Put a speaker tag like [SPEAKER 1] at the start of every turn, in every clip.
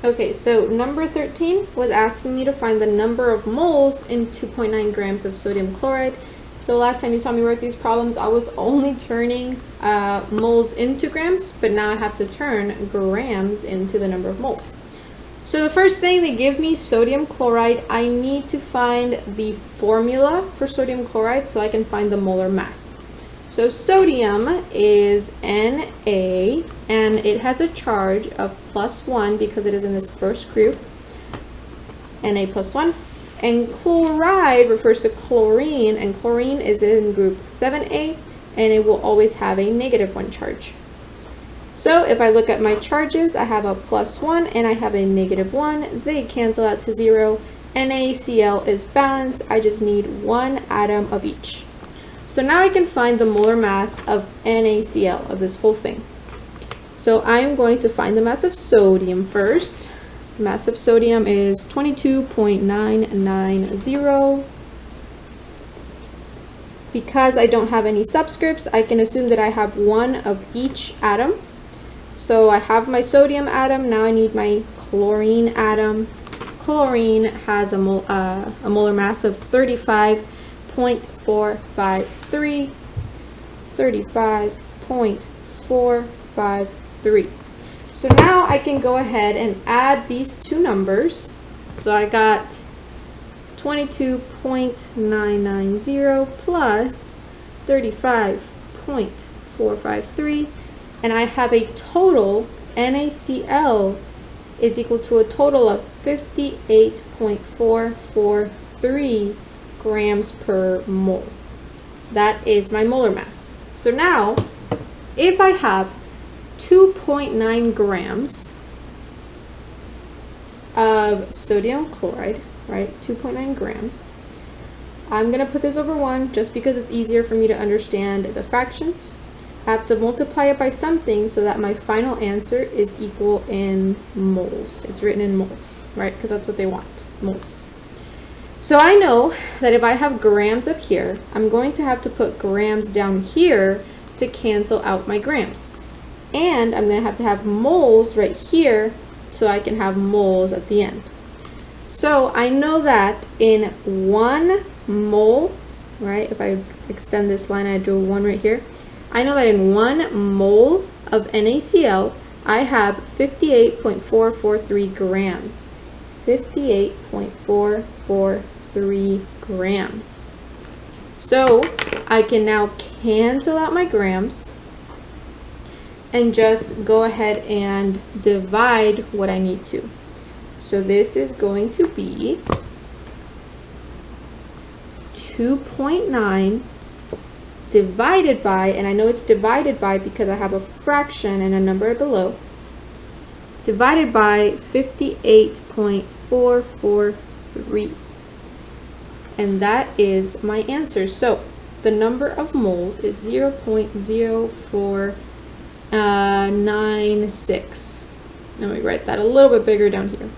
[SPEAKER 1] Okay, so number 13 was asking me to find the number of moles in 2.9 grams of sodium chloride. So last time you saw me work these problems, I was only turning moles into grams, but now I have to turn grams into the number of moles. So the first thing, they give me sodium chloride. I need to find the formula for sodium chloride so I can find the molar mass. So sodium is Na, and it has a charge of +1 because it is in this first group, Na plus 1. And chloride refers to chlorine, and chlorine is in group 7A, and it will always have a -1 charge. So if I look at my charges, I have a +1 and I have a -1. They cancel out to 0. NaCl is balanced. I just need one atom of each. So now I can find the molar mass of NaCl, of this whole thing. So I'm going to find the mass of sodium first. The mass of sodium is 22.990. Because I don't have any subscripts, I can assume that I have one of each atom. So I have my sodium atom, now I need my chlorine atom. Chlorine has a molar mass of 35.453. 35.453. So now I can go ahead and add these two numbers. So I got 22.990 plus 35.453, and I have a total, NaCl is equal to a total of 58.443 grams per mole. That is my molar mass. So now, if I have 2.9 grams of sodium chloride, right, 2.9 grams, I'm going to put this over 1 just because it's easier for me to understand the fractions. I have to multiply it by something so that my final answer is equal in moles. It's written in moles, right, because that's what they want, moles. So I know that if I have grams up here, I'm going to have to put grams down here to cancel out my grams. And I'm going to have moles right here so I can have moles at the end. So I know that in 1 mole, right, if I extend this line, I do a 1 right here. I know that in 1 mole of NaCl, I have 58.443 grams. 58.443 grams. So I can now cancel out my grams and just go ahead and divide what I need to. So this is going to be 2.9 divided by, and I know it's divided by because I have a fraction and a number below, divided by 58.443. And that is my answer. So the number of moles is 0.0496. Let me write that a little bit bigger down here.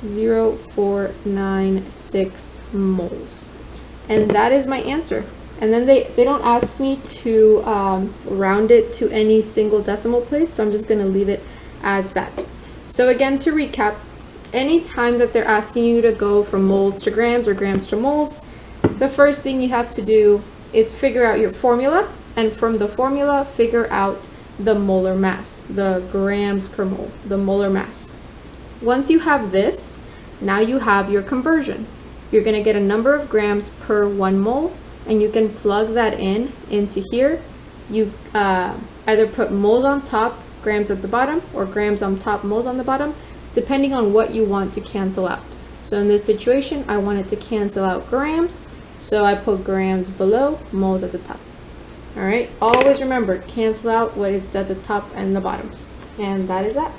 [SPEAKER 1] 0.496 moles. And that is my answer. And then they don't ask me to round it to any single decimal place, so I'm just going to leave it as that. So again, to recap, any time that they're asking you to go from moles to grams or grams to moles, the first thing you have to do is figure out your formula, and from the formula, figure out the molar mass, the grams per mole, the molar mass. Once you have this, now you have your conversion. You're going to get a number of grams per 1 mole, and you can plug that into here. You either put moles on top, grams at the bottom, or grams on top, moles on the bottom, depending on what you want to cancel out. So in this situation, I wanted to cancel out grams, so I put grams below, moles at the top. All right, always remember, cancel out what is at the top and the bottom. And that is that.